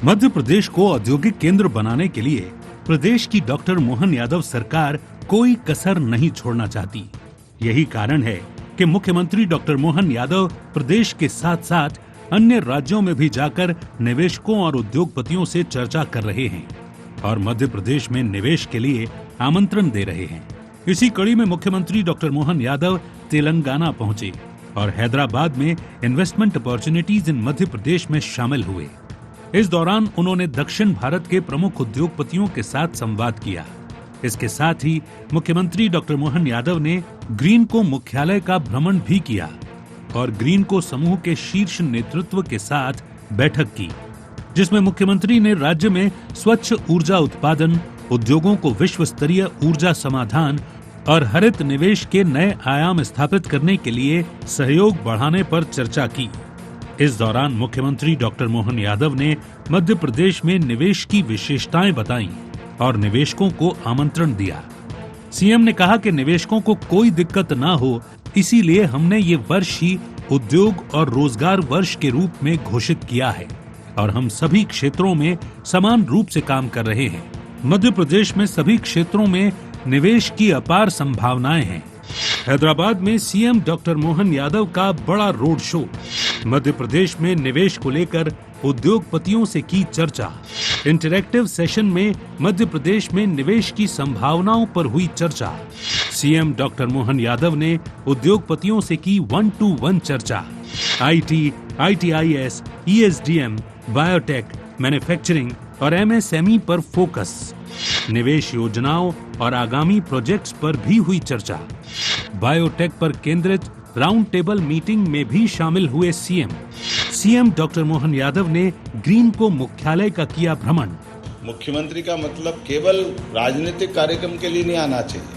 मध्य प्रदेश को औद्योगिक केंद्र बनाने के लिए प्रदेश की डॉक्टर मोहन यादव सरकार कोई कसर नहीं छोड़ना चाहती। यही कारण है कि मुख्यमंत्री डॉक्टर मोहन यादव प्रदेश के साथ साथ अन्य राज्यों में भी जाकर निवेशकों और उद्योगपतियों से चर्चा कर रहे हैं और मध्य प्रदेश में निवेश के लिए आमंत्रण दे रहे हैं। इसी कड़ी में मुख्यमंत्री डॉक्टर मोहन यादव तेलंगाना पहुंचे और हैदराबाद में investment opportunities in Madhya Pradesh में शामिल हुए। इस दौरान उन्होंने दक्षिण भारत के प्रमुख उद्योगपतियों के साथ संवाद किया। इसके साथ ही मुख्यमंत्री डॉक्टर मोहन यादव ने ग्रीनको मुख्यालय का भ्रमण भी किया और ग्रीनको समूह के शीर्ष नेतृत्व के साथ बैठक की, जिसमें मुख्यमंत्री ने राज्य में स्वच्छ ऊर्जा उत्पादन, उद्योगों को विश्व स्तरीय ऊर्जा समाधान और हरित निवेश के नए आयाम स्थापित करने के लिए सहयोग बढ़ाने पर चर्चा की। इस दौरान मुख्यमंत्री डॉक्टर मोहन यादव ने मध्य प्रदेश में निवेश की विशेषताएं बताईं और निवेशकों को आमंत्रण दिया। सीएम ने कहा कि निवेशकों को कोई दिक्कत ना हो, इसीलिए हमने ये वर्ष ही उद्योग और रोजगार वर्ष के रूप में घोषित किया है और हम सभी क्षेत्रों में समान रूप से काम कर रहे हैं। मध्य प्रदेश में सभी क्षेत्रों में निवेश की अपार संभावनाएं हैं। हैदराबाद में सीएम डॉक्टर मोहन यादव का बड़ा रोड शो। मध्य प्रदेश में निवेश को लेकर उद्योगपतियों से की चर्चा। इंटरैक्टिव सेशन में मध्य प्रदेश में निवेश की संभावनाओं पर हुई चर्चा। सीएम डॉक्टर मोहन यादव ने उद्योगपतियों से की 1-to-1 चर्चा। आईटी, आईटीआईएस, ईएसडीएम, बायोटेक, मैन्युफैक्चरिंग और एमएसएमई पर फोकस। निवेश योजनाओं और आगामी प्रोजेक्ट्स पर भी हुई चर्चा। बायोटेक पर केंद्रित राउंड टेबल मीटिंग में भी शामिल हुए सीएम डॉक्टर मोहन यादव ने ग्रीनको मुख्यालय का किया भ्रमण। मुख्यमंत्री का मतलब केवल राजनीतिक कार्यक्रम के लिए नहीं आना चाहिए,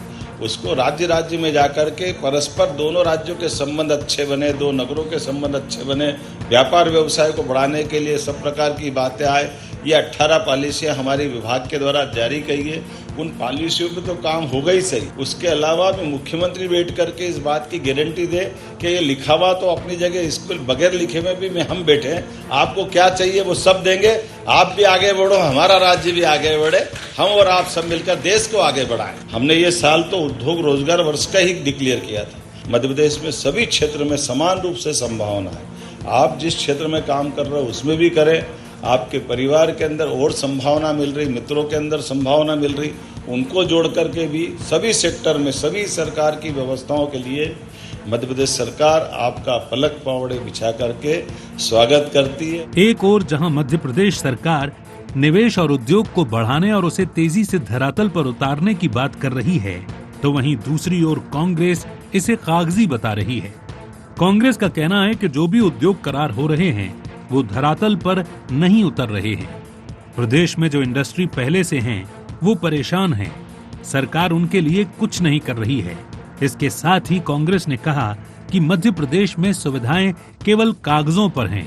उसको राज्य राज्य में जाकर के परस्पर दोनों राज्यों के संबंध अच्छे बने, दो नगरों के संबंध अच्छे बने, व्यापार व्यवसाय को बढ़ाने के लिए सब प्रकार की बातें आए। ये 18 पॉलिसियां हमारे विभाग के द्वारा जारी की गई। उन पॉलिसियों पे तो काम होगा ही सही, उसके अलावा भी मुख्यमंत्री बैठ करके इस बात की गारंटी दे कि ये लिखा हुआ तो अपनी जगह, इसको बगैर लिखे में भी हम बैठे हैं, आपको क्या चाहिए वो सब देंगे, आप भी आगे बढ़ो, हमारा राज्य भी आगे बढ़े, हम और आप सब मिलकर देश को आगे बढ़ाएं। हमने ये साल तो उद्योग रोजगार वर्ष का ही डिक्लेयर किया था। मध्य प्रदेश में सभी क्षेत्र में समान रूप से संभावना है। आप जिस क्षेत्र में काम कर रहे हो उसमें भी करें, आपके परिवार के अंदर और संभावना मिल रही, मित्रों के अंदर संभावना मिल रही, उनको जोड़ करके भी सभी सेक्टर में सभी सरकार की व्यवस्थाओं के लिए मध्य प्रदेश सरकार आपका पलक पावड़े बिछा करके स्वागत करती है। एक ओर जहां मध्य प्रदेश सरकार निवेश और उद्योग को बढ़ाने और उसे तेजी से धरातल पर उतारने की बात कर रही है, तो वहीं दूसरी ओर कांग्रेस इसे कागजी बता रही है। कांग्रेस का कहना है कि जो भी उद्योग करार हो रहे हैं वो धरातल पर नहीं उतर रहे हैं। प्रदेश में जो इंडस्ट्री पहले से हैं वो परेशान हैं, सरकार उनके लिए कुछ नहीं कर रही है। इसके साथ ही कांग्रेस ने कहा कि मध्य प्रदेश में सुविधाएं केवल कागजों पर हैं।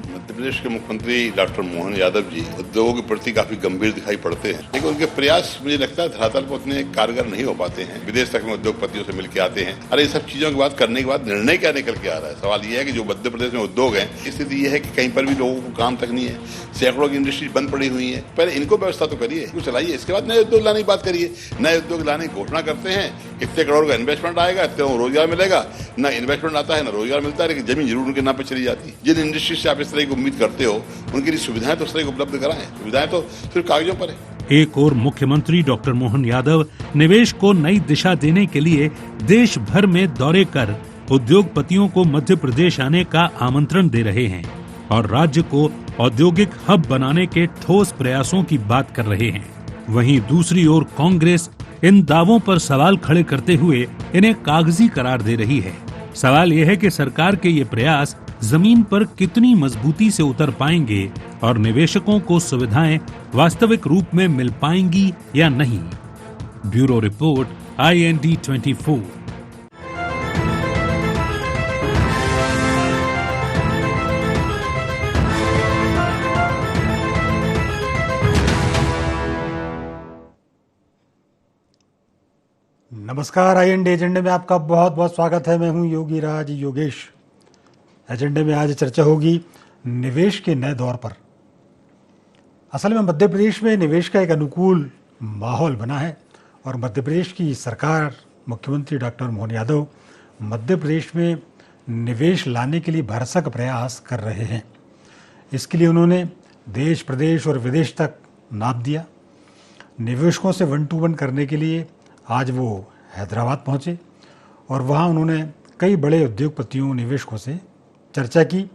मध्य प्रदेश के मुख्यमंत्री डॉक्टर मोहन यादव जी उद्योगों के प्रति काफी गंभीर दिखाई पड़ते हैं, लेकिन उनके प्रयास मुझे लगता है धरातल पर उतने कारगर नहीं हो पाते हैं। विदेश तक में उद्योगपतियों से मिलकर आते हैं। अरे सब चीजों की बात करने के बाद निर्णय क्या निकल के आ रहा है? सवाल यह है कि जो मध्य प्रदेश में उद्योग है, स्थिति यह है कि कहीं पर भी लोगों को काम तक नहीं है, सैकड़ों की इंडस्ट्री बंद पड़ी हुई है। पहले इनको व्यवस्था तो करिए, इनको चलाइए, इसके बाद नए उद्योग लाने की बात करिए। नए उद्योग लाने की घोषणा करते हैं, इतने करोड़ का इन्वेस्टमेंट आएगा, इतने रोजगार मिलेगा, न इन्वेस्टमेंट आता है न रोजगार मिलता है, लेकिन जमीन जरूर उनके नाम पर चली जाती है। जिन इंडस्ट्री से आप इस तरह की उम्मीद करते हो उनके लिए सुविधाएं तो उस तरह उपलब्ध कराएं, सुविधाएं तो सिर्फ कागजों पर है। एक और मुख्यमंत्री डॉक्टर मोहन यादव निवेश को नई दिशा देने के लिए देश भर में दौरे कर उद्योगपतियों को मध्य प्रदेश आने का आमंत्रण दे रहे हैं और राज्य को औद्योगिक हब बनाने के ठोस प्रयासों की बात कर रहे हैं। वहीं दूसरी ओर कांग्रेस इन दावों पर सवाल खड़े करते हुए इन्हें कागजी करार दे रही है। सवाल यह है कि सरकार के ये प्रयास जमीन पर कितनी मजबूती से उतर पाएंगे और निवेशकों को सुविधाएं वास्तविक रूप में मिल पाएंगी या नहीं। Bureau report IND 24। नमस्कार, IND एजेंडे में आपका बहुत बहुत स्वागत है। मैं हूं योगी राज योगेश। एजेंडे में आज चर्चा होगी निवेश के नए दौर पर। असल में मध्य प्रदेश में निवेश का एक अनुकूल माहौल बना है और मध्य प्रदेश की सरकार, मुख्यमंत्री डॉक्टर मोहन यादव मध्य प्रदेश में निवेश लाने के लिए भरसक प्रयास कर रहे हैं। इसके लिए उन्होंने देश, प्रदेश और विदेश तक नाप दिया। निवेशकों से 1 to 1 करने के लिए आज वो हैदराबाद पहुंचे और वहां उन्होंने कई बड़े उद्योगपतियों, निवेशकों से चर्चा की।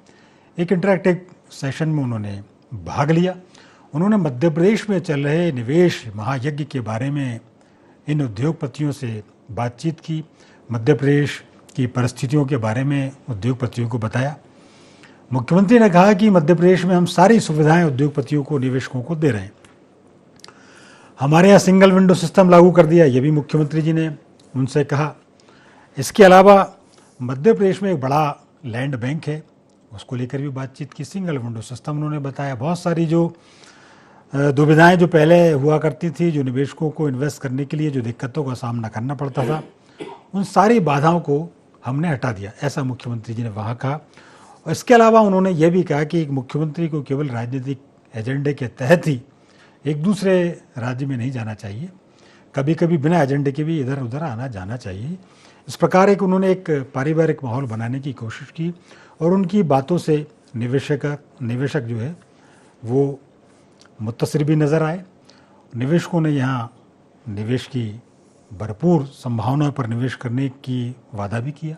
एक इंटरैक्टिव सेशन में उन्होंने भाग लिया। उन्होंने मध्य प्रदेश में चल रहे निवेश महायज्ञ के बारे में इन उद्योगपतियों से बातचीत की, मध्य प्रदेश की परिस्थितियों के बारे में उद्योगपतियों को बताया। मुख्यमंत्री ने कहा कि मध्य प्रदेश में हम सारी सुविधाएं उद्योगपतियों को, निवेशकों को दे रहे हैं। हमारे यहाँ सिंगल विंडो सिस्टम लागू कर दिया, ये भी मुख्यमंत्री जी ने उनसे कहा। इसके अलावा मध्य प्रदेश में एक बड़ा लैंड बैंक है, उसको लेकर भी बातचीत की। सिंगल विंडो सिस्टम उन्होंने बताया। बहुत सारी जो दुविधाएं जो पहले हुआ करती थी, जो निवेशकों को इन्वेस्ट करने के लिए जो दिक्कतों का सामना करना पड़ता था, उन सारी बाधाओं को हमने हटा दिया, ऐसा मुख्यमंत्री जी ने वहाँ कहा। और इसके अलावा उन्होंने ये भी कहा कि एक मुख्यमंत्री को केवल राजनीतिक एजेंडे के तहत ही एक दूसरे राज्य में नहीं जाना चाहिए, कभी कभी बिना एजेंडे के भी इधर उधर आना जाना चाहिए। इस प्रकार उन्होंने एक पारिवारिक माहौल बनाने की कोशिश की और उनकी बातों से निवेशक जो है वो मुत्तसिर भी नज़र आए। निवेशकों ने यहाँ निवेश की भरपूर संभावनाओं पर निवेश करने की वादा भी किया।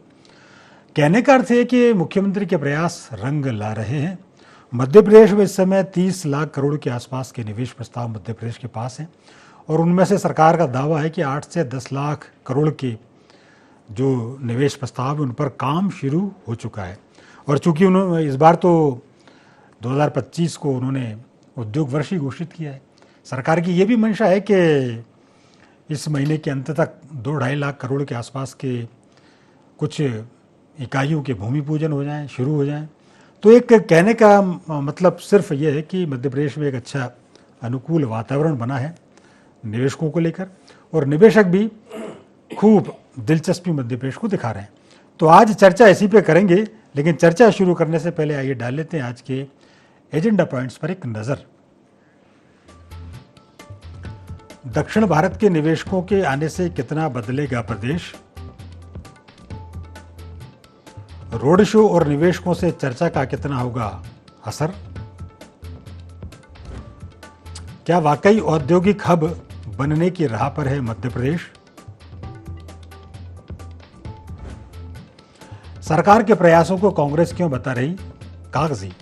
कहने का अर्थ है कि मुख्यमंत्री के प्रयास रंग ला रहे हैं। मध्य प्रदेश में इस समय 30 लाख करोड़ के आसपास के निवेश प्रस्ताव मध्य प्रदेश के पास हैं और उनमें से सरकार का दावा है कि 8 से 10 लाख करोड़ के जो निवेश प्रस्ताव है उन पर काम शुरू हो चुका है। और चूंकि उन्होंने इस बार तो 2025 को उन्होंने उद्योग वर्ष ही घोषित किया है, सरकार की ये भी मंशा है कि इस महीने के अंत तक 2-2.5 लाख करोड़ के आसपास के कुछ इकाइयों के भूमि पूजन हो जाएं, शुरू हो जाएं। तो एक कहने का मतलब सिर्फ ये है कि मध्य प्रदेश में एक अच्छा अनुकूल वातावरण बना है निवेशकों को लेकर और निवेशक भी खूब दिलचस्पी मध्य प्रदेश को दिखा रहे हैं। तो आज चर्चा इसी पे करेंगे, लेकिन चर्चा शुरू करने से पहले आइए डाल लेते हैं आज के एजेंडा पॉइंट्स पर एक नजर। दक्षिण भारत के निवेशकों के आने से कितना बदलेगा प्रदेश? रोड शो और निवेशकों से चर्चा का कितना होगा असर? क्या वाकई औद्योगिक हब बनने की राह पर है मध्य प्रदेश? सरकार के प्रयासों को कांग्रेस क्यों बता रही कागजी?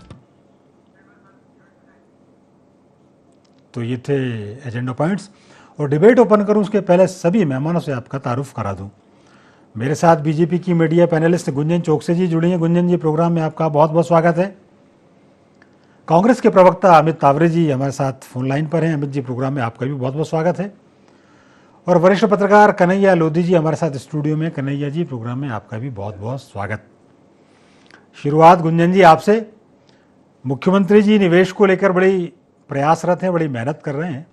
तो ये थे एजेंडा पॉइंट्स और डिबेट ओपन करूं उसके पहले सभी मेहमानों से आपका तारुफ करा दूं। मेरे साथ बीजेपी की मीडिया पैनलिस्ट गुंजन चौकसे जी जुड़ी हैं। गुंजन जी, प्रोग्राम में आपका बहुत बहुत स्वागत है। कांग्रेस के प्रवक्ता अमित तावरे जी हमारे साथ फोन लाइन पर हैं। अमित जी, प्रोग्राम में आपका भी बहुत बहुत स्वागत है। और वरिष्ठ पत्रकार कन्हैया लोधी जी हमारे साथ स्टूडियो में। कन्हैया जी, प्रोग्राम में आपका भी बहुत बहुत स्वागत। शुरुआत गुंजन जी आपसे। मुख्यमंत्री जी निवेश को लेकर बड़ी प्रयासरत हैं, बड़ी मेहनत कर रहे हैं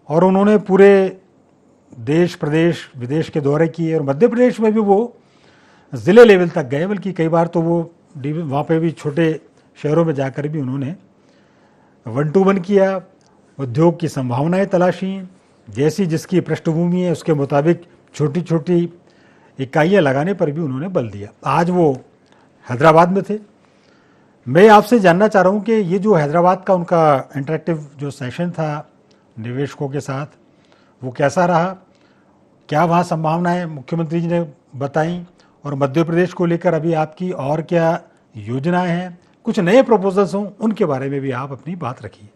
और उन्होंने पूरे देश, प्रदेश, विदेश के दौरे किए और मध्य प्रदेश में भी वो ज़िले लेवल तक गए, बल्कि कई बार तो वो वहाँ पे भी छोटे शहरों में जाकर भी उन्होंने 1 to 1 किया, उद्योग की संभावनाएं तलाशी, जैसी जिसकी पृष्ठभूमि है उसके मुताबिक छोटी छोटी इकाइयाँ लगाने पर भी उन्होंने बल दिया। आज वो हैदराबाद में थे। मैं आपसे जानना चाह रहा हूँ कि ये जो हैदराबाद का उनका इंटरेक्टिव जो सेशन था निवेशकों के साथ, वो कैसा रहा? क्या वहाँ संभावनाएं मुख्यमंत्री जी ने बताई और मध्य प्रदेश को लेकर अभी आपकी और क्या योजनाएं हैं? कुछ नए प्रपोजल्स हों उनके बारे में भी आप अपनी बात रखिए।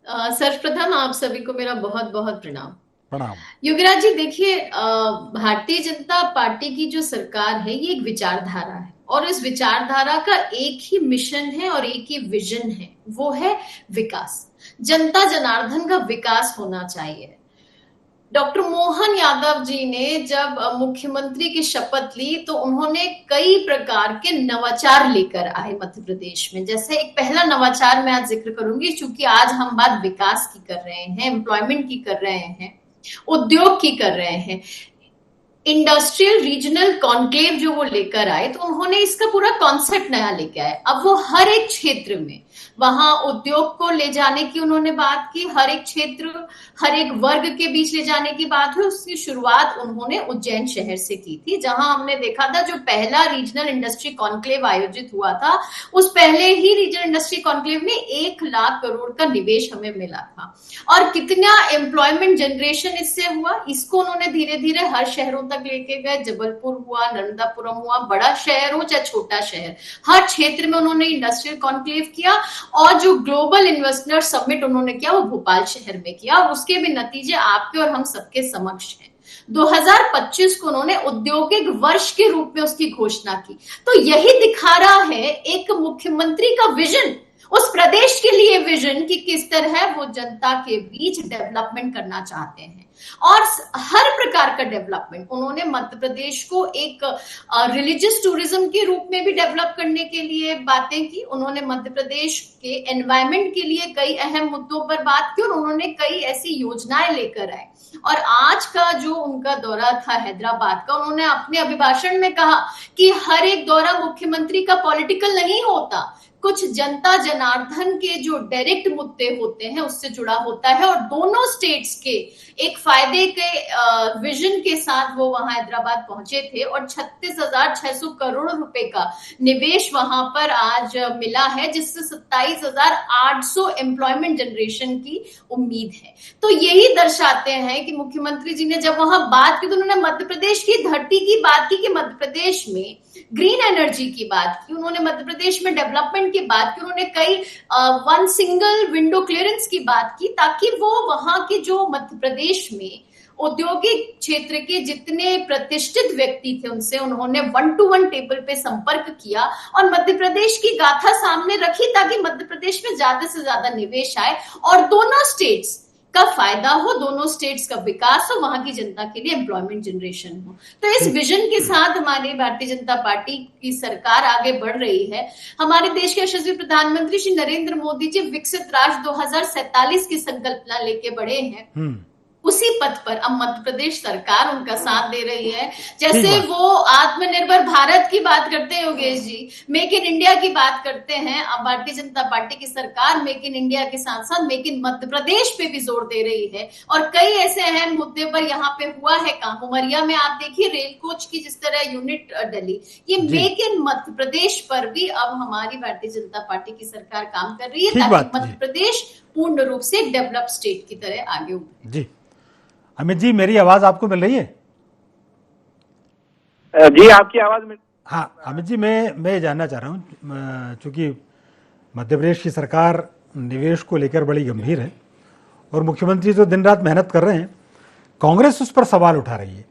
सर्वप्रथम आप सभी को मेरा बहुत बहुत प्रणाम। प्रणाम। योगीराज जी, देखिए, भारतीय जनता पार्टी की जो सरकार है ये एक विचारधारा है और इस विचारधारा का एक ही मिशन है और एक ही विजन है, वो है विकास। जनता जनार्दन का विकास होना चाहिए। डॉक्टर मोहन यादव जी ने जब मुख्यमंत्री की शपथ ली तो उन्होंने कई प्रकार के नवाचार लेकर आए मध्य प्रदेश में। जैसे एक पहला नवाचार मैं आज जिक्र करूंगी, क्योंकि आज हम बात विकास की कर रहे हैं, एम्प्लॉयमेंट की कर रहे हैं, उद्योग की कर रहे हैं। इंडस्ट्रियल रीजनल कॉन्क्लेव जो वो लेकर आए, तो उन्होंने इसका पूरा कॉन्सेप्ट नया लेके आए। अब वो हर एक क्षेत्र में वहां उद्योग को ले जाने की उन्होंने बात की, हर एक क्षेत्र हर एक वर्ग के बीच ले जाने की बात हुई। उसकी शुरुआत उन्होंने उज्जैन शहर से की थी, जहां हमने देखा था जो पहला रीजनल इंडस्ट्री कॉन्क्लेव आयोजित हुआ था, उस पहले ही रीजनल इंडस्ट्री कॉन्क्लेव में 1 लाख करोड़ का निवेश हमें मिला था। और कितना एम्प्लॉयमेंट जनरेशन इससे हुआ, इसको उन्होंने धीरे धीरे हर शहरों तक लेके गए। जबलपुर हुआ, नर्मदापुरम हुआ, बड़ा शहर हो चाहे छोटा शहर, हर क्षेत्र में उन्होंने इंडस्ट्रियल कॉन्क्लेव किया। और जो ग्लोबल इन्वेस्टर समिट उन्होंने किया वो भोपाल शहर में किया, और उसके भी नतीजे आपके और हम सबके समक्ष हैं। 2025 को उन्होंने औद्योगिक वर्ष के रूप में उसकी घोषणा की। तो यही दिखा रहा है एक मुख्यमंत्री का विजन, उस प्रदेश के लिए विजन कि किस तरह वो जनता के बीच डेवलपमेंट करना चाहते हैं। और हर प्रकार का डेवलपमेंट उन्होंने मध्य प्रदेश को एक रिलीजियस टूरिज्म के रूप में भी डेवलप करने के लिए बातें की। उन्होंने मध्य प्रदेश के एनवायरमेंट के लिए कई अहम मुद्दों पर बात की, और उन्होंने कई ऐसी योजनाएं लेकर आए। और आज का जो उनका दौरा था हैदराबाद का, उन्होंने अपने अभिभाषण में कहा कि हर एक दौरा मुख्यमंत्री का पॉलिटिकल नहीं होता, कुछ जनता जनार्दन के जो डायरेक्ट मुद्दे होते हैं उससे जुड़ा होता है। और दोनों स्टेट्स के एक फायदे के विजन के साथ वो वहां हैदराबाद पहुंचे थे, और 36,600 करोड़ रुपए का निवेश वहां पर आज मिला है, जिससे 27,800 एम्प्लॉयमेंट जनरेशन की उम्मीद है। तो यही दर्शाते हैं कि मुख्यमंत्री जी ने जब वहां बात की तो उन्होंने मध्य प्रदेश की धरती की बात की, कि मध्य प्रदेश में ग्रीन एनर्जी की बात की, उन्होंने मध्य प्रदेश में डेवलपमेंट की बात की, उन्होंने कई 1 सिंगल विंडो क्लियरेंस की बात की, ताकि वो वहां के जो मध्य प्रदेश में औद्योगिक क्षेत्र के जितने प्रतिष्ठित व्यक्ति थे उनसे उन्होंने 1-to-1 टेबल पे संपर्क किया और मध्य प्रदेश की गाथा सामने रखी, ताकि मध्य प्रदेश में ज्यादा से ज्यादा निवेश आए और दोनों स्टेट्स का फायदा हो, दोनों स्टेट्स का विकास हो, वहां की जनता के लिए एम्प्लॉयमेंट जनरेशन हो। तो इस विजन के साथ हमारी भारतीय जनता पार्टी की सरकार आगे बढ़ रही है। हमारे देश के यशस्वी प्रधानमंत्री श्री नरेंद्र मोदी जी विकसित राष्ट्र 2047 की संकल्पना लेके बढ़े हैं, उसी पथ पर अब मध्य प्रदेश सरकार उनका साथ दे रही है। जैसे वो आत्मनिर्भर भारत की बात करते हैं Yogesh ji, make in India की बात करते हैं, अब भारतीय जनता पार्टी की सरकार मेक इन इंडिया के साथ साथ मेक इन मध्य प्रदेश पे भी जोर दे रही है। और कई ऐसे अहम मुद्दे पर यहाँ पे हुआ है काम। उमरिया में आप देखिए रेल कोच की जिस तरह यूनिट डली, ये मेक इन मध्य प्रदेश पर भी अब हमारी भारतीय जनता पार्टी की सरकार काम कर रही है, ताकि मध्य प्रदेश पूर्ण रूप से डेवलप स्टेट की तरह आगे उभरे। जी अमित जी, मेरी आवाज आपको मिल रही है? जी आपकी आवाज मिल। हाँ अमित जी, मैं जानना चाह रहा हूँ, चूंकि मध्य प्रदेश की सरकार निवेश को लेकर बड़ी गंभीर है और मुख्यमंत्री तो दिन रात मेहनत कर रहे हैं, कांग्रेस उस पर सवाल उठा रही है,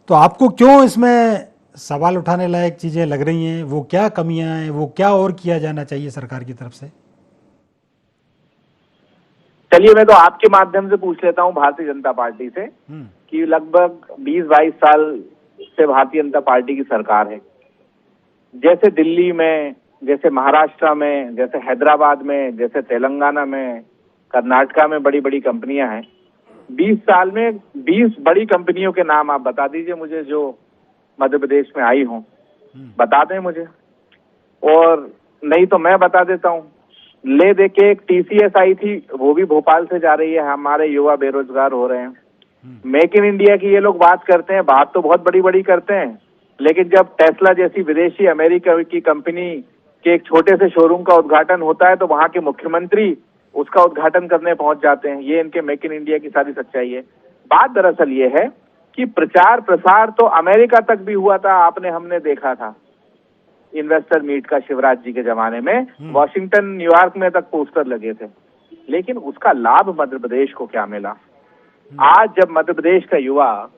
तो आपको क्यों इसमें सवाल उठाने लायक चीजें लग रही हैं? वो क्या कमियां हैं, वो क्या और किया जाना चाहिए सरकार की तरफ से? चलिए मैं तो आपके माध्यम से पूछ लेता हूं भारतीय जनता पार्टी से कि लगभग 20-22 साल से भारतीय जनता पार्टी की सरकार है। जैसे दिल्ली में, जैसे महाराष्ट्र में, जैसे हैदराबाद में, जैसे तेलंगाना में, कर्नाटका में बड़ी बड़ी कंपनियां हैं। 20 साल में 20 बड़ी कंपनियों के नाम आप बता दीजिए मुझे जो मध्य प्रदेश में आई हों, बता दें मुझे, और नहीं तो मैं बता देता हूं। ले दे के एक TCS आई थी, वो भी भोपाल से जा रही है, हमारे युवा बेरोजगार हो रहे हैं। मेक इन इंडिया की ये लोग बात करते हैं, बात तो बहुत बड़ी बड़ी करते हैं, लेकिन जब टेस्ला जैसी विदेशी अमेरिका की कंपनी के एक छोटे से शोरूम का उद्घाटन होता है तो वहां के मुख्यमंत्री उसका उद्घाटन करने पहुंच जाते हैं। ये इनके मेक इन इंडिया की सारी सच्चाई है। बात दरअसल ये है कि प्रचार प्रसार तो अमेरिका तक भी हुआ था, आपने हमने देखा था इन्वेस्टर मीट का शिवराज जी के जमाने में, वॉशिंगटन न्यूयॉर्क में तक पोस्टर लगे थे, लेकिन उसका लाभ मध्य प्रदेश को क्या मिला? आज जब मध्य प्रदेश का युवा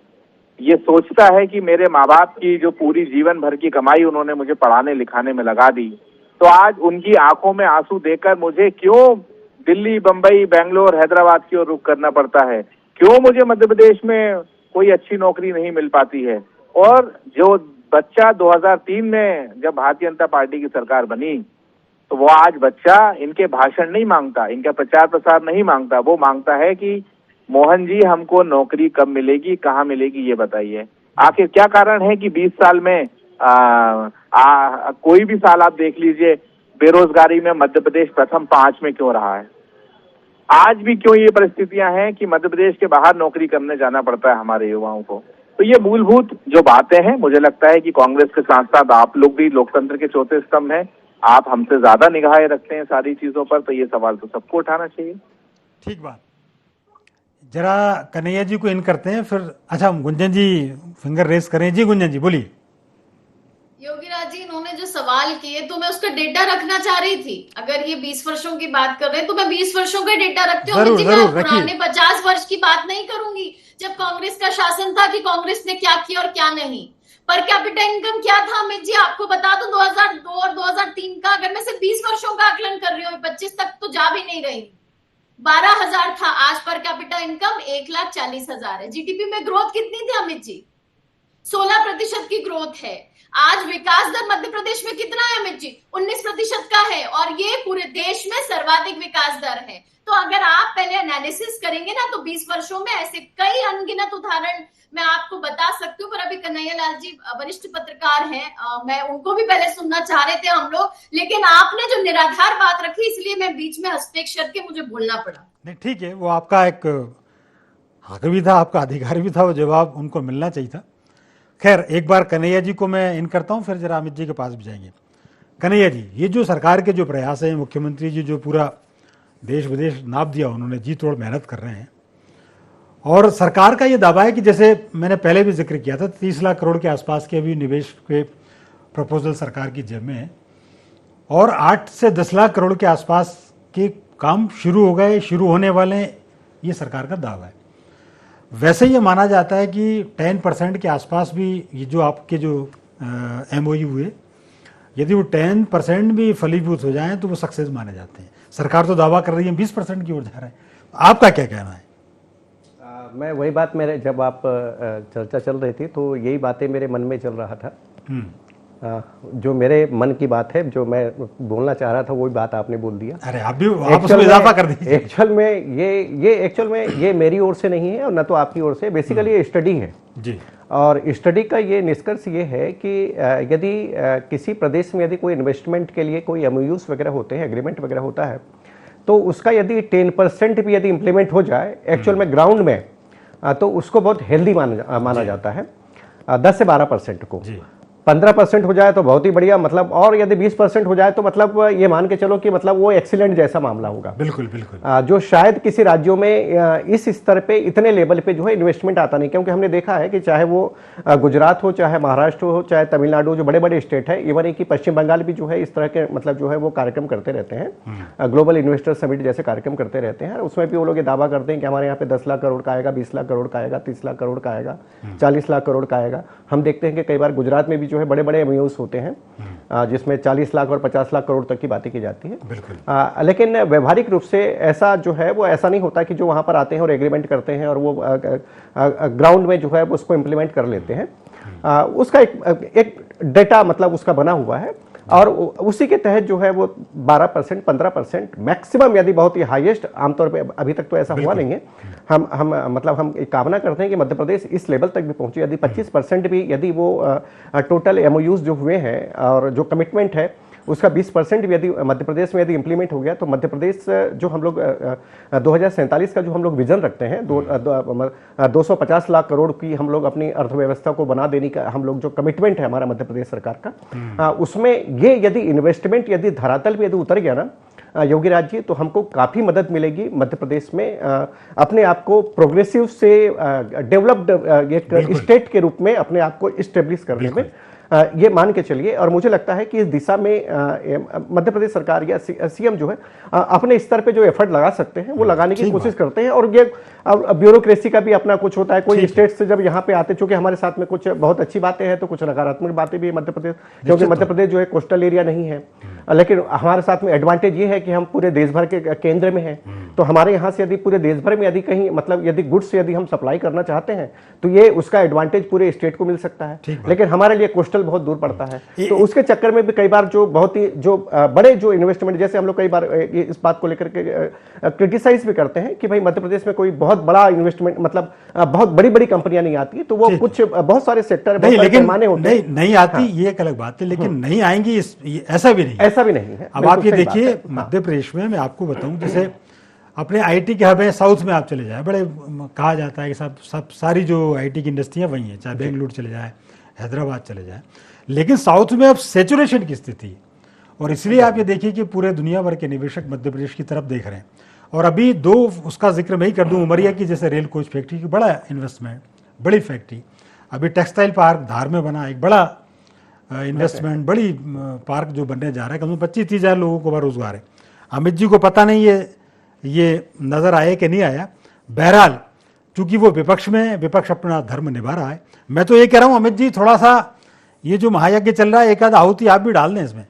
ये सोचता है कि मेरे माँ बाप की जो पूरी जीवन भर की कमाई उन्होंने मुझे पढ़ाने लिखाने में लगा दी, तो आज उनकी आंखों में आंसू देकर मुझे क्यों दिल्ली, बंबई, बेंगलोर, हैदराबाद की ओर रुख करना पड़ता है? क्यों मुझे मध्य प्रदेश में कोई अच्छी नौकरी नहीं मिल पाती है? और जो बच्चा 2003 में जब भारतीय जनता पार्टी की सरकार बनी, तो वो आज बच्चा इनके भाषण नहीं मांगता, इनका प्रचार प्रसार नहीं मांगता, वो मांगता है कि मोहन जी हमको नौकरी कब मिलेगी, कहाँ मिलेगी, ये बताइए। आखिर क्या कारण है कि 20 साल में कोई भी साल आप देख लीजिए, बेरोजगारी में मध्य प्रदेश प्रथम 5 में क्यों रहा है? आज भी क्यों ये परिस्थितियां हैं कि मध्य प्रदेश के बाहर नौकरी करने जाना पड़ता है हमारे युवाओं को? तो ये मूलभूत जो बातें हैं, मुझे लगता है कि कांग्रेस के साथ साथ आप लोग भी लोकतंत्र के चौथे स्तंभ हैं, आप हमसे ज्यादा निगाहें रखते हैं सारी चीजों पर, तो ये सवाल तो सबको उठाना चाहिए। ठीक बात। जरा कन्हैया जी को इन करते हैं, फिर अच्छा गुंजन जी फिंगर रेस करें। जी गुंजन जी बोलिए। योगीराज जी, इन्होंने जो सवाल किए तो मैं उसका डेटा रखना चाह रही थी। अगर ये 20 वर्षों की बात कर रहे हैं तो मैं 20 वर्षों का डेटा रखती हूँ। मैं पुराने 50 वर्ष की बात नहीं करूंगी जब कांग्रेस का शासन था कि कांग्रेस ने क्या किया और क्या नहीं। पर कैपिटा इनकम क्या था अमित जी, आपको बता दूं 2002 और 2003 का, अगर मैं सिर्फ 20 वर्षों का आकलन कर रही हूँ, 25 तक तो जा भी नहीं रही, 12,000 था। आज पर कैपिटा इनकम 1,40,000 है। जीडीपी में ग्रोथ कितनी थी अमित जी? 16% की ग्रोथ है। आज विकास दर मध्य प्रदेश में कितना है अमित जी? 19% का है, और ये पूरे देश में सर्वाधिक विकास दर है। तो अगर आप पहले एनालिसिस करेंगे ना, तो 20 वर्षों में ऐसे कई अनगिनत उदाहरण मैं आपको बता सकती हूँ। पर अभी कन्हैया लाल जी वरिष्ठ पत्रकार हैं, मैं उनको भी पहले सुनना चाह रहे थे हम लोग, लेकिन आपने जो निराधार बात रखी इसलिए मैं बीच में हस्तक्षेप करके मुझे बोलना पड़ा। नहीं ठीक है, वो आपका एक हक भी था, आपका अधिकार भी था, वो जवाब उनको मिलना चाहिए था। खैर एक बार कन्हैया जी को मैं इन करता हूँ, फिर जरा अमित जी के पास भी जाएंगे। कन्हैया जी, ये जो सरकार के जो प्रयास हैं, मुख्यमंत्री जी जो पूरा देश विदेश नाप दिया, उन्होंने जी तोड़ मेहनत कर रहे हैं, और सरकार का ये दावा है कि जैसे मैंने पहले भी जिक्र किया था, 30 लाख करोड़ के आसपास के अभी निवेश के प्रपोजल सरकार की जेब में है, और 8 से 10 लाख करोड़ के आसपास के काम शुरू हो गए, शुरू होने वाले हैं, ये सरकार का दावा है। वैसे ये माना जाता है कि 10% के आसपास भी ये जो आपके जो MOU हुए, यदि वो 10% भी फलीभूत हो जाएं तो वो सक्सेस माने जाते हैं। सरकार तो दावा कर रही है 20% की ओर जा रहा है, आपका क्या कहना है? मैं वही बात, मेरे जब आप चर्चा चल रही थी तो यही बातें मेरे मन में चल रहा था। जो मेरे मन की बात है, जो मैं बोलना चाह रहा था, वही बात आपने बोल दिया। अरे आप उसमें इजाफा कर दीजिए। एक्चुअल में ये मेरी ओर से नहीं है और न तो आपकी ओर से, बेसिकली ये स्टडी है जी। और स्टडी का ये निष्कर्ष ये है कि यदि किसी प्रदेश में यदि कोई इन्वेस्टमेंट के लिए कोई MOUs वगैरह होते हैं, एग्रीमेंट वगैरह होता है, तो उसका यदि 10% भी यदि इम्प्लीमेंट हो जाए एक्चुअल में ग्राउंड में, तो उसको बहुत हेल्दी माना जाता है। 10 से 12% को 15% हो जाए तो बहुत ही बढ़िया, मतलब, और यदि 20% हो जाए तो मतलब ये मान के चलो कि मतलब वो एक्सीलेंट जैसा मामला होगा। बिल्कुल बिल्कुल। जो शायद किसी राज्यों में इस स्तर पे, इतने लेवल पे जो है इन्वेस्टमेंट आता नहीं, क्योंकि हमने देखा है कि चाहे वो गुजरात हो, चाहे महाराष्ट्र हो, चाहे तमिलनाडु, जो बड़े बड़े स्टेट है, इवन एक पश्चिम बंगाल भी जो है इस तरह के मतलब जो है वो कार्यक्रम करते रहते हैं, ग्लोबल इन्वेस्टर समिट जैसे कार्यक्रम करते रहते हैं। उसमें भी वो लोग ये दावा करते हैं कि हमारे यहाँ पे 10 लाख करोड़ का आएगा, 20 लाख करोड़ का आएगा, 30 लाख करोड़ का आएगा, 40 लाख करोड़ का आएगा। हम देखते हैं कि कई बार गुजरात में भी जो है बड़े बड़े MOUs होते हैं जिसमें 40 लाख और 50 लाख करोड़ तक की बातें की जाती है। लेकिन व्यवहारिक रूप से ऐसा जो है वो ऐसा नहीं होता कि जो वहां पर आते हैं और एग्रीमेंट करते हैं और वो ग्राउंड में जो है उसको इम्प्लीमेंट कर लेते हैं। उसका एक डेटा मतलब उसका बना हुआ है, और उसी के तहत जो है वो 12%, 15% मैक्सिमम, यदि बहुत ही हाईएस्ट, आमतौर पे अभी तक तो ऐसा हुआ नहीं है। हम एक कामना करते हैं कि मध्य प्रदेश इस लेवल तक भी पहुंचे। यदि 25% भी यदि वो टोटल MOUs जो हुए हैं और जो कमिटमेंट है उसका 20% भी यदि मध्य प्रदेश में यदि इम्प्लीमेंट हो गया, तो मध्य प्रदेश जो हम लोग 2047 का जो हम लोग विजन रखते हैं, 250 लाख करोड़ की हम लोग अपनी अर्थव्यवस्था को बना देने का हम लोग जो कमिटमेंट है हमारा मध्य प्रदेश सरकार का, उसमें ये यदि इन्वेस्टमेंट यदि धरातल पे यदि उतर गया ना योगीराज जी, तो हमको काफ़ी मदद मिलेगी मध्य प्रदेश में अपने आप को प्रोग्रेसिव से डेवलप्ड एक स्टेट के रूप में अपने आप को इस्टेब्लिश करने में, ये मान के चलिए। और मुझे लगता है कि इस दिशा में मध्य प्रदेश सरकार या CM जो है अपने स्तर पे जो एफर्ट लगा सकते हैं वो लगाने की कोशिश करते हैं। और ये ब्यूरोक्रेसी का भी अपना कुछ होता है, कोई स्टेट से जब यहाँ पे आते, चूंकि हमारे साथ में कुछ बहुत अच्छी बातें हैं तो कुछ नकारात्मक बातें भी मध्य प्रदेश, क्योंकि मध्य प्रदेश जो है कोस्टल एरिया नहीं है, लेकिन हमारे साथ में एडवांटेज ये है कि हम पूरे देश भर के केंद्र में हैं। तो हमारे यहाँ से यदि पूरे देश भर में यदि कहीं मतलब यदि गुड्स यदि हम सप्लाई करना चाहते हैं तो ये उसका एडवांटेज पूरे स्टेट को मिल सकता है, लेकिन हमारे लिए कोस्टल बहुत दूर पड़ता है। तो उसके चक्कर में भी कई बार जो बहुत ही जो बड़े जो इन्वेस्टमेंट, जैसे हम लोग कई बार इस बात को लेकर के क्रिटिसाइज भी करते हैं कि भाई मध्य प्रदेश में कोई बहुत बहुत बड़ा इन्वेस्टमेंट, मतलब बहुत बड़ी बड़ी कंपनियां नहीं आती, तो वो कुछ बहुत सारे सेक्टर नहीं, लेकिन होते हैं। नहीं आती, ये एक अलग बात है, लेकिन नहीं आएंगी ऐसा भी नहीं, ऐसा भी नहीं है। अब आप ये देखिए मध्य प्रदेश में, मैं आपको बताऊं, जैसे अपने आईटी के हब है, साउथ में आप चले जाए, बड़े कहा जाता है कि सब सारी जो आईटी की इंडस्ट्रियां वही हैं, चाहे बेंगलुरु चले जाए, हैदराबाद चले जाए, लेकिन साउथ में अब सैचुरेशन की स्थिति है, और इसलिए आप ये देखिए कि पूरे दुनिया भर के निवेशक मध्य प्रदेश की तरफ देख रहे हैं। और अभी दो, उसका जिक्र मैं ही कर दूं, उमरिया की जैसे रेल कोच फैक्ट्री की बड़ा इन्वेस्टमेंट, बड़ी फैक्ट्री, अभी टेक्सटाइल पार्क धार में बना, एक बड़ा इन्वेस्टमेंट, बड़ी पार्क जो बनने जा रहा है, कम से कम 25-30 हज़ार लोगों को रोजगार है। अमित जी को पता नहीं ये नजर आया कि नहीं आया, बहरहाल चूंकि वो विपक्ष में, विपक्ष अपना धर्म निभा रहा है। मैं तो ये कह रहा हूं अमित जी, थोड़ा सा ये जो महायज्ञ चल रहा है, एक आध आहुति आप भी डाल दें इसमें।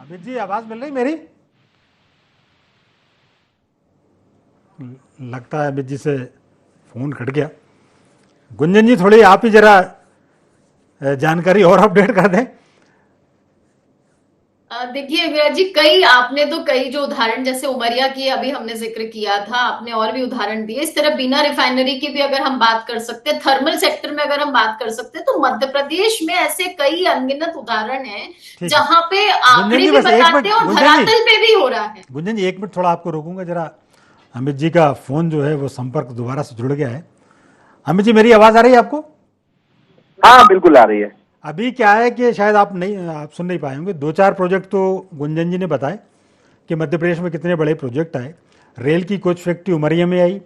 अमित जी आवाज मिल रही मेरी? लगता है अमित जी से फोन कट गया। गुंजन जी थोड़ी आप ही जरा जानकारी और अपडेट कर दें। देखिए विराट जी, आपने तो कई जो उदाहरण, जैसे उमरिया की अभी हमने जिक्र किया था, आपने और भी उदाहरण दिए। इस तरह बिना रिफाइनरी की भी अगर हम बात कर सकते हैं, थर्मल सेक्टर में अगर हम बात कर सकते हैं, तो मध्य प्रदेश में ऐसे कई अनगिनत उदाहरण हैं जहां पे आंकड़े भी बताते हैं और धरातल पे भी हो रहा है। गुंजन जी 1 मिनट थोड़ा आपको रोकूंगा जरा, अमित जी का फोन जो है वो संपर्क दोबारा से जुड़ गया है। अमित जी मेरी आवाज आ रही है आपको? हाँ बिल्कुल आ रही है। अभी क्या है कि शायद आप सुन नहीं पाए होंगे, 2-4 प्रोजेक्ट तो गुंजन जी ने बताए कि मध्य प्रदेश में कितने बड़े प्रोजेक्ट आए। रेल की कोच फैक्ट्री उमरिया में आई,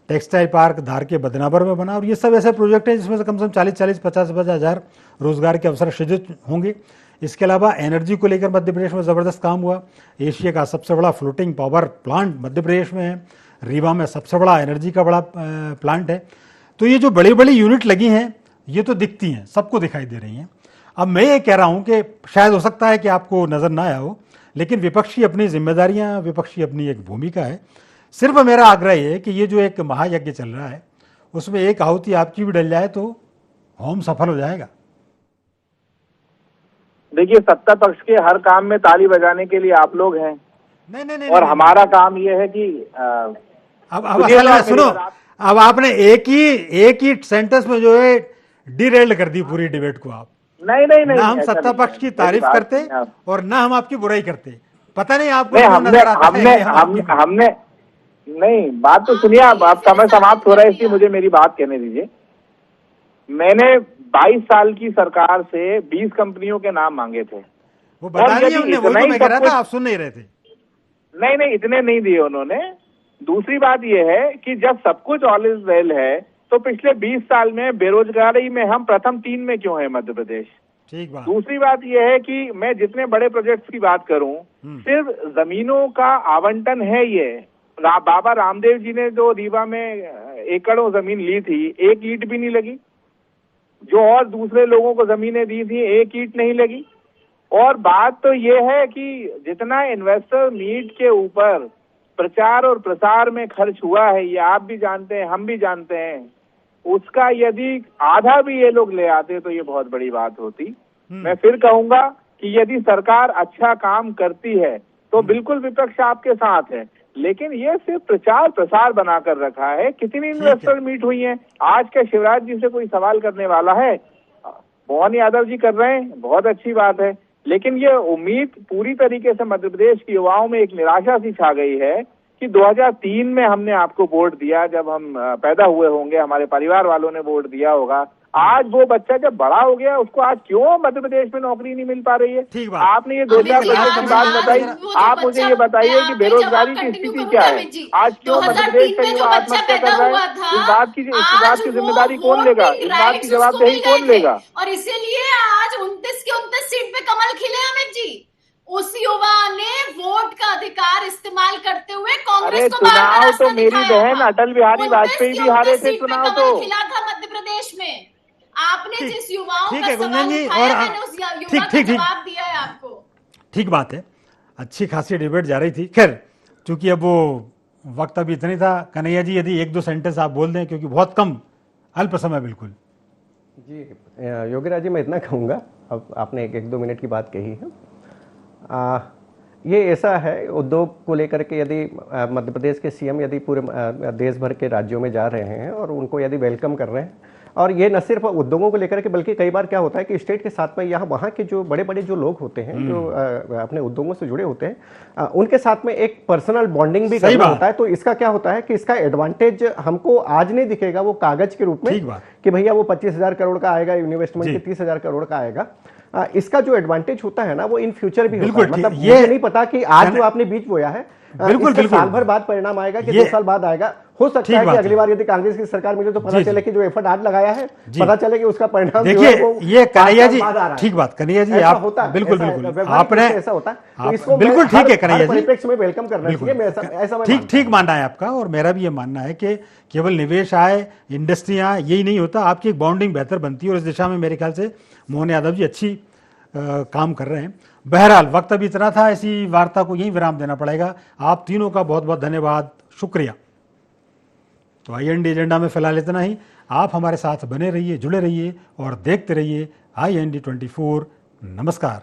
टेक्सटाइल पार्क धार के बदनावर में बना, और ये सब ऐसे प्रोजेक्ट हैं जिसमें से कम से कम 40-50 हज़ार रोजगार के अवसर सृजित होंगे। इसके अलावा एनर्जी को लेकर मध्य प्रदेश में ज़बरदस्त काम हुआ। एशिया का सबसे बड़ा floating power plant Madhya Pradesh में है, रीवा में सबसे बड़ा एनर्जी का बड़ा प्लांट है। तो ये जो बड़ी बड़ी यूनिट लगी हैं, ये तो दिखती हैं, सबको दिखाई दे रही हैं। अब मैं ये कह रहा हूं कि शायद हो सकता है कि आपको नजर ना आया हो, लेकिन विपक्ष की अपनी जिम्मेदारियां, विपक्ष की अपनी एक भूमिका है। सिर्फ मेरा आग्रह ये है कि ये जो एक महायज्ञ चल रहा है, उसमें एक आहुति आपकी भी डल जाए तो होम सफल हो जाएगा। देखिए, सत्ता पक्ष के हर काम में ताली बजाने के लिए आप लोग हैं। नहीं, और हमारा काम ये है कि अब असल में सुनो, अब आपने एक ही सेंटेंस में जो है डिरेल्ड कर दी पूरी डिबेट को। आप नहीं ना हम सत्ता पक्ष की तारीफ करते और ना हम आपकी बुराई करते। पता नहीं आपको हमने नहीं, बात तो सुनिए। आप समय समाप्त हो रहा है, इसलिए मुझे मेरी बात कहने दीजिए। मैंने 22 साल की सरकार से 20 कंपनियों के नाम मांगे थे, वो बता दिए हमने, वो तो मैं कह रहा था, आप सुन नहीं रहे थे। नहीं, इतने नहीं दिए उन्होंने। दूसरी बात यह है कि जब सब कुछ ऑल इज वेल है, तो पिछले 20 साल में बेरोजगारी में हम प्रथम 3 में क्यों है मध्य प्रदेश? ठीक बात। दूसरी बात यह है कि मैं जितने बड़े प्रोजेक्ट्स की बात करूं, सिर्फ जमीनों का आवंटन है। ये बाबा रामदेव जी ने जो रीवा में एकड़ों जमीन ली थी, एक ईंट भी नहीं लगी। जो और दूसरे लोगों को जमीनें दी थी, एक ईंट नहीं लगी। और बात तो ये है कि जितना इन्वेस्टर मीट के ऊपर प्रचार और प्रसार में खर्च हुआ है, ये आप भी जानते हैं, हम भी जानते हैं, उसका यदि आधा भी ये लोग ले आते तो ये बहुत बड़ी बात होती। मैं फिर कहूंगा कि यदि सरकार अच्छा काम करती है तो बिल्कुल विपक्ष आपके साथ है, लेकिन ये सिर्फ प्रचार प्रसार बनाकर रखा है। कितनी इन्वेस्टर मीट हुई है? आज के शिवराज जी से कोई सवाल करने वाला है? मोहन यादव जी कर रहे हैं, बहुत अच्छी बात है, लेकिन ये उम्मीद पूरी तरीके से मध्य प्रदेश के युवाओं में एक निराशा सी छा गई है कि 2003 में हमने आपको वोट दिया, जब हम पैदा हुए होंगे, हमारे परिवार वालों ने वोट दिया होगा। आज वो बच्चा जब बड़ा हो गया, उसको आज क्यों मध्य प्रदेश में नौकरी नहीं मिल पा रही है? आपने ये 2000 की बात बताई, आप मुझे ये बताइए कि बेरोजगारी की स्थिति क्या है? आज क्यों मध्य प्रदेश का युवा आत्महत्या कर रहा है? इस बात की जिम्मेदारी कौन लेगा? इस बात की जवाबदेही कौन लेगा? और इसीलिए आज 29 के 29 सीट पे कमल खिले अमित जी। उस युवा ने वोट का अधिकार इस्तेमाल करते हुए कांग्रेस को चुनाव तो मेरी बहन अटल बिहारी वाजपेयी भी हारे थे चुनाव तो। खिला था मध्य प्रदेश में। आपने जिस युवाओं ठीक का है गुंजन जी, सवाल उठाया, और मैंने उस युवा का जवाब दिया है आपको। ठीक बात है, अच्छी खासी डिबेट जा रही थी। खैर, चूंकि अब वो वक्त अभी इतना ही था, कन्हैया जी यदि 1-2 सेंटेंस आप बोल दें, क्योंकि बहुत कम अल्प समय। बिल्कुल जी योगीराज जी, मैं इतना कहूँगा, अब आपने 1-2 मिनट की बात कही है। ये ऐसा है, उद्योग को लेकर के यदि मध्य प्रदेश के सीएम यदि पूरे देश भर के राज्यों में जा रहे हैं और उनको यदि वेलकम कर रहे हैं, और ये न सिर्फ उद्योगों को लेकर के बल्कि कई बार क्या होता है कि स्टेट के साथ में यहाँ वहाँ के जो बड़े बड़े जो लोग होते हैं जो अपने उद्योगों से जुड़े होते हैं, उनके साथ में एक पर्सनल बॉन्डिंग भी करना होता है। तो इसका क्या होता है कि इसका एडवांटेज हमको आज नहीं दिखेगा वो कागज के रूप में कि भैया वो 25,000 करोड़ का आएगा इन्वेस्टमेंट, के 30,000 करोड़ का आएगा। इसका जो एडवांटेज होता है ना वो इन फ्यूचर भी होता है। मतलब ये नहीं पता कि आज जो आपने बीज बोया है बिल्कुल साल भर बाद परिणाम आएगा कि 2 साल बाद आएगा। हो सकता है कि अगली बार यदि कांग्रेस की सरकार मिले तो पता चले कि जो एफर्ट आज लगाया है पता चले कि उसका परिणाम देखिए ये कन्हैया जी, ठीक बात कन्हैया जी, आप बिल्कुल बिल्कुल आपने ऐसा होता है, तो इसको बिल्कुल ठीक है कन्हैया जी, परिप्रेक्ष्य में वेलकम करना चाहिए। ऐसा ठीक मानना है आपका, और मेरा भी ये मानना है कि केवल निवेश आए, इंडस्ट्रियां, यही नहीं होता, आपकी एक बाउंडिंग बेहतर बनती है और इस दिशा में मेरे ख्याल से मोहन यादव जी अच्छी काम कर रहे हैं। बहरहाल वक्त अभी इतना था, ऐसी वार्ता को यहीं विराम देना पड़ेगा। आप तीनों का बहुत बहुत धन्यवाद, शुक्रिया। तो IND एजेंडा में फिलहाल इतना ही। आप हमारे साथ बने रहिए, जुड़े रहिए और देखते रहिए IND 24। नमस्कार।